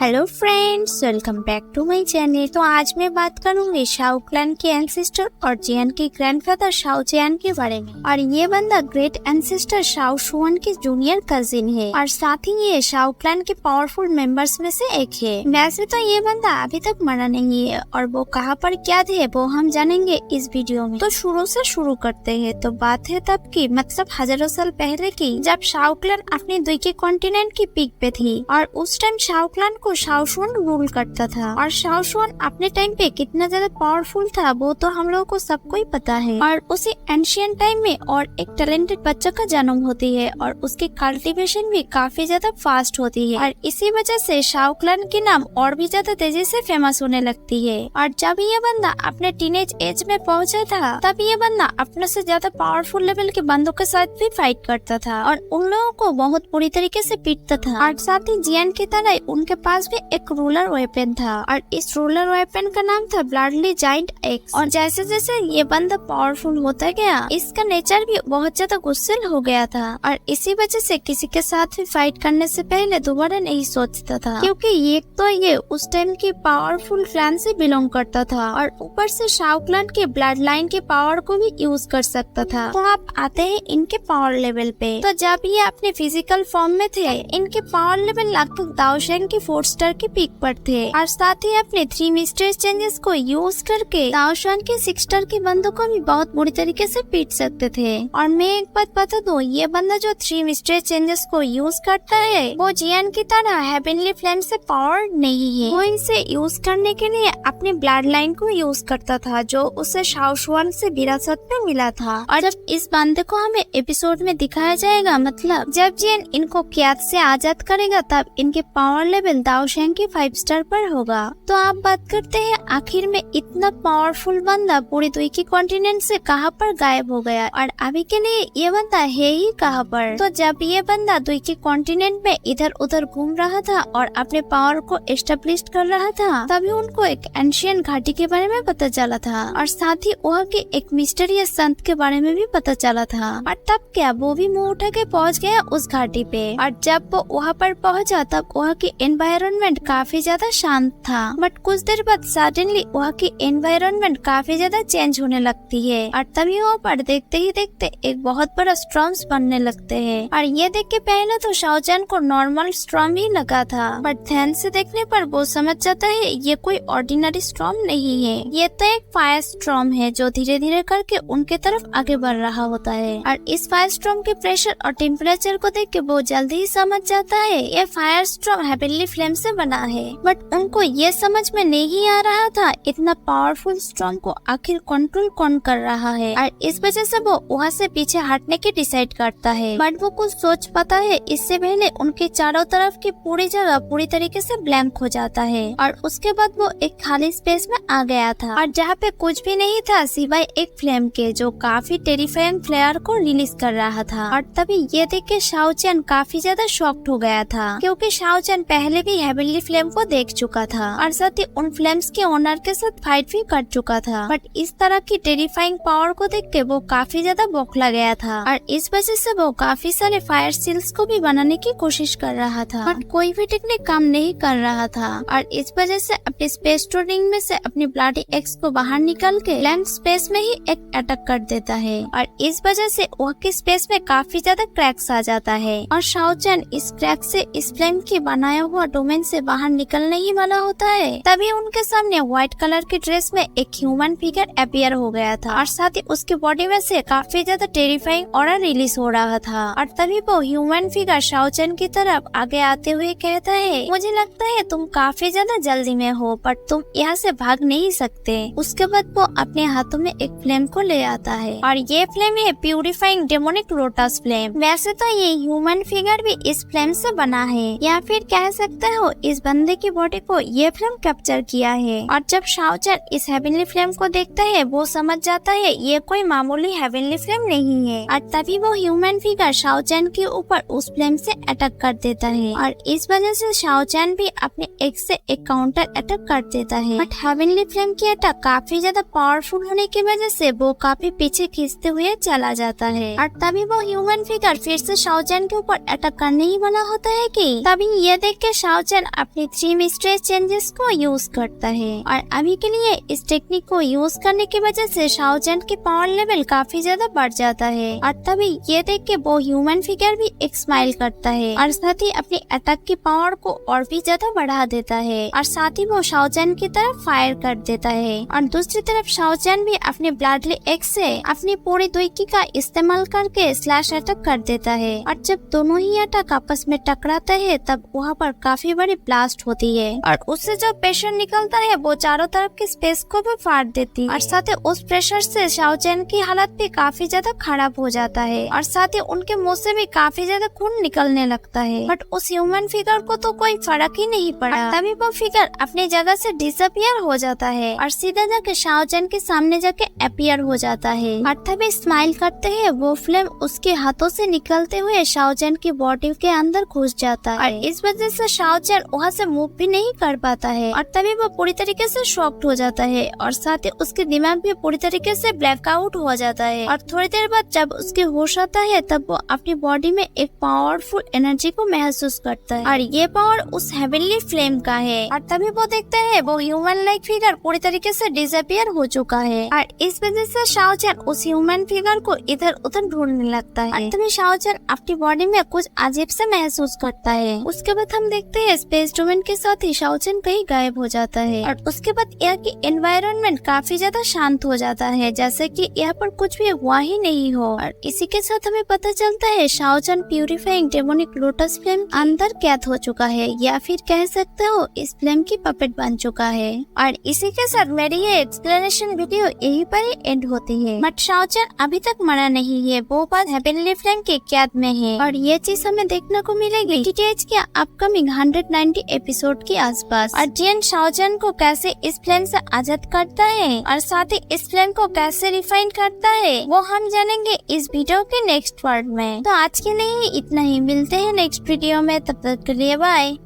Hello friends, welcome back to my channel. तो आज मैं बात करूंगी शाओ क्लैन के एंसेस्टर और जियान के ग्रैंडफादर शाओ जियान के बारे में। और ये बंदा ग्रेट एंसेस्टर शाओ शुआन के जूनियर कजिन है और साथ ही ये शाओ क्लैन के पावरफुल मेंबर्स में से एक है। वैसे तो ये बंदा अभी तक मरा नहीं है और वो कहाँ पर क्या थे वो हम जानेंगे इस वीडियो में। तो शुरू से शुरू करते हैं। तो बात है तब की, मतलब हजारों साल पहले की, जब शाओ क्लैन अपने द्वीपीय कॉन्टिनेंट की पीक पे थी और उस टाइम शाओ क्लैन को शाओ शुआन रूल करता था। और शाओ शुआन अपने टाइम पे कितना ज्यादा पावरफुल था वो तो हम लोगों को सबको ही पता है। और उसी एंशिएंट टाइम में और एक टैलेंटेड बच्चा का जन्म होती है और उसकी कल्टीवेशन भी काफी ज्यादा फास्ट होती है और इसी वजह से शाओ क्लैन की नाम और भी ज्यादा तेजी से फेमस होने लगती है। और जब ये बंदा अपने टीनेज एज में पहुंचा था तब ये बंदा अपने से ज्यादा पावरफुल लेवल के बंदों के साथ भी फाइट करता था और उन लोगों को बहुत बुरी तरीके से पीटता था। और साथ ही जियान की तरह उनके पास भी एक रूलर वेपन था और इस रूलर वेपन का नाम था ब्लडली जायंट एक्स। और जैसे जैसे ये बंदा पावरफुल होता गया इसका नेचर भी बहुत ज्यादा गुस्सेल हो गया था और इसी वजह से किसी के साथ भी फाइट करने से पहले दोबारा नहीं सोचता था, क्योंकि ये तो ये उस टाइम की पावरफुल क्लैन से बिलोंग करता था और ऊपर से शाओ क्लैन के ब्लड लाइन के पावर को भी यूज कर सकता था। तो आप आते हैं इनके पावर लेवल पे। तो जब ये अपने फिजिकल फॉर्म में थे इनके पावर लेवल लगभग दाओशेंग की 4 स्टार के पीक पर थे और साथ ही अपने 3 मिस्ट्रेस चेंजेस को यूज करके दाओशेंग के 6 स्टार के बंदों को भी बहुत बुरी तरीके से पीट सकते थे। और मैं एक बात बता दूं, ये बंदा जो 3 मिस्ट्रेस चेंजेस को यूज करता है वो जियान की तरह हेवनली फ्लेम से पावर नहीं है। वो इसे यूज करने के लिए अपनी ब्लड लाइन को यूज करता था जो उसे शाओ शुआन से विरासत में मिला था। और जब इस बंदे को हमें एपिसोड में दिखाया जाएगा, मतलब जब जियान इनको कैद से आजाद करेगा तब इनके पावर लेवल दाओशेंग के 5 स्टार पर होगा। तो आप बात करते हैं आखिर में इतना पावरफुल बंदा पूरी द्वीपीय कॉन्टिनेंट से कहां पर गायब हो गया और अभी के लिए ये बंदा है ही कहां पर। तो जब ये बंदा द्वीपीय कॉन्टिनेंट में इधर उधर घूम रहा था और अपने पावर को एस्टेब्लिश कर रहा था तभी उनको एक एंशिएंट घाटी के बारे में पता चला था और साथ ही वहाँ के एक मिस्टीरियस संत के बारे में भी पता चला था। और तब क्या वो भी मुंह उठा के पहुँच गया उस घाटी पे। और जब वो वहाँ पर पहुँचा तब वहाँ की एनवायरनमेंट काफी ज्यादा शांत था, बट कुछ देर बाद सडनली वहाँ की एनवायरनमेंट काफी ज्यादा चेंज होने लगती है और तभी वहाँ पर देखते ही देखते एक बहुत बड़ा स्टॉर्म्स बनने लगते हैं। और ये देख के पहले तो शाओ जियान को नॉर्मल स्टॉर्म ही लगा था, बट ध्यान से देखने पर वो समझ जाता है ये कोई ऑर्डिनरी स्टॉर्म नहीं है, ये तो एक फायर स्टॉर्म है जो धीरे धीरे करके उनके तरफ आगे बढ़ रहा होता है। और इस फायर स्टॉर्म के प्रेशर और टेम्परेचर को देख के वो जल्दी ही समझ जाता है ये फायर स्टॉर्म हेवनली फ्लेम से बना है। बट उनको ये समझ में नहीं आ रहा था इतना पावरफुल स्टॉर्म को आखिर कंट्रोल कौन कर रहा है और इस वजह से वो वहाँ से पीछे हटने की डिसाइड करता है। बट वो कुछ सोच पाता है इससे पहले उनके चारों तरफ की पूरी जगह पूरी तरीके से ब्लैंक हो जाता है और उसके बाद वो एक खाली स्पेस में आ गया था और जहाँ पे कुछ भी नहीं था सिवाय एक फ्लेम के जो काफी टेरिफाइंग फ्लेयर को रिलीज कर रहा था। और तभी ये देख के शाओ जियान काफी ज्यादा शॉक्ड हो गया था, क्योंकि शाओ जियान पहले भी हेवनली फ्लेम को देख चुका था और साथ ही उन फ्लेम्स के ओनर के साथ फाइट भी कर चुका था। बट इस तरह की टेरिफाइंग पावर को देख के वो काफी ज्यादा बौखला गया था और इस वजह से वो काफी सारे फायर सील्स को भी बनाने की कोशिश कर रहा था, बट कोई भी टेक्निक काम नहीं कर रहा था। और इस वजह से अपने स्पेस स्टोरिंग में से अपनी ब्लडी एक्स को बाहर निकाल के लैंड स्पेस में ही एक अटैक कर देता है और इस वजह से वह की स्पेस में काफी ज्यादा क्रैक्स आ जाता है और शाओ जियान इस क्रैक से इस फ्लेम के बनाया हुआ डोमेन से बाहर निकलने ही वाला होता है। तभी उनके सामने व्हाइट कलर की ड्रेस में एक ह्यूमन फिगर अपीयर हो गया था और साथ ही उसके बॉडी में से काफी ज्यादा टेरिफाइंग ऑरा रिलीज हो रहा था। और तभी वो ह्यूमन फिगर शाओ जियान की तरफ आगे आते हुए कहता है, मुझे लगता है तुम काफी ज्यादा जल्दी में हो पर तुम यहाँ से भाग नहीं सकते। उसके बाद वो अपने हाथों में एक फ्लेम को ले आता है और ये फ्लेम है प्यूरिफाइंग डेमोनिक लोटस फ्लेम। वैसे तो ये ह्यूमन फिगर भी इस फ्लेम से बना है या फिर कह सकते हो इस बंदे की बॉडी को ये फ्लेम कैप्चर किया है। और जब शाओ जियान इस हेवनली फ्लेम को देखता है वो समझ जाता है ये कोई मामूली हेवनली फ्लेम नहीं है और तभी वो ह्यूमन फिगर शाओ जियान के ऊपर उस फ्लेम से अटैक कर देता है और इस वजह से शाओ जियान भी अपने एक से एक काउंटर अटैक कर देता है। बट हेवनली फ्लेम की अटैक काफी ज्यादा पावरफुल होने की वजह से वो काफी पीछे खींचते हुए चला जाता है और तभी वो ह्यूमन फिगर फिर से शाओ जियान के ऊपर अटैक करने ही वाला होता है कि तभी ये देख के शाओ शाओचैन अपनी 3 मिस्ट्रेस चेंजेस को यूज करता है और अभी के लिए इस टेक्निक को यूज करने की वजह से शाओचैन की पावर लेवल काफी ज्यादा बढ़ जाता है और तभी ये देख के वो ह्यूमन फिगर भी एक स्माइल करता है और साथ ही अपनी अटैक की पावर को और भी ज्यादा बढ़ा देता है और साथ ही वो शाओचैन की तरफ फायर कर देता है। और दूसरी तरफ शाओचैन भी अपने ब्लडली एक्स से अपनी पूरी दुईकी का इस्तेमाल करके स्लैश अटैक कर देता है और जब दोनों ही अटैक आपस में टकराते हैं तब वहाँ पर काफी बड़ी ब्लास्ट होती है और उससे जो प्रेशर निकलता है वो चारों तरफ की स्पेस को भी फाड़ देती है और साथ ही उस प्रेशर से शाओचैन की हालत भी काफी ज्यादा खराब हो जाता है और साथ ही उनके मुंह से भी काफी ज्यादा खून निकलने लगता है। बट उस ह्यूमन फिगर को तो कोई फर्क ही नहीं पड़ा, तभी वो फिगर अपनी जगह से डिसअपियर हो जाता है और सीधा जाके शाओचैन के सामने जाके अपीयर हो जाता है और तभी स्माइल करते हैं वो फ्लेम उसके हाथों से निकलते हुए शाओचैन की बॉडी के अंदर घुस जाता है और इस वजह से शाओचैन वहाँ से मूव भी नहीं कर पाता है और तभी वो पूरी तरीके से शॉक्ड हो जाता है और साथ ही उसके दिमाग भी पूरी तरीके से ब्लैकआउट हो जाता है और थोड़ी देर बाद जब उसके होश आता है तब वो अपनी बॉडी में एक पावरफुल एनर्जी को महसूस करता है और ये पावर उस हेवनली फ्लेम का है और तभी वो देखते हैं वो ह्यूमन लाइक फिगर पूरी तरीके से डिसअपियर हो चुका है और इस वजह से शाओचैन उस ह्यूमन फिगर को इधर उधर ढूंढने लगता है और तभी शाओचैन अपनी बॉडी में कुछ अजीब से महसूस करता है। उसके बाद हम देखते हैं स्पेस डोमेन के साथ ही शाओचैन कहीं गायब हो जाता है और उसके बाद यहाँ की एनवायरनमेंट काफी ज्यादा शांत हो जाता है जैसे कि यहाँ पर कुछ भी हुआ ही नहीं हो और इसी के साथ हमें पता चलता है शाओचैन प्यूरिफाइंग डेमोनिक लोटस फ्लेम अंदर कैद हो चुका है या फिर कह सकते हो इस फ्लेम की पपेट बन चुका है। और इसी के साथ मेरी ये एक्सप्लेनेशन वीडियो यहीं पर ही एंड होती है। बट शाओचैन अभी तक मरा नहीं है, वो बात हेवनली फ्लेम के कैद में है और ये चीज हमें देखने को मिलेगी डीटीएच के अपकमिंग 190 एपिसोड के आसपास। और जियान शाओचैन को कैसे इस फ्लेम से आजाद करता है और साथ ही इस फ्लेम को कैसे रिफाइन करता है वो हम जानेंगे इस वीडियो के नेक्स्ट पार्ट में। तो आज के लिए इतना ही, मिलते हैं नेक्स्ट वीडियो में, तब तक के लिए बाय।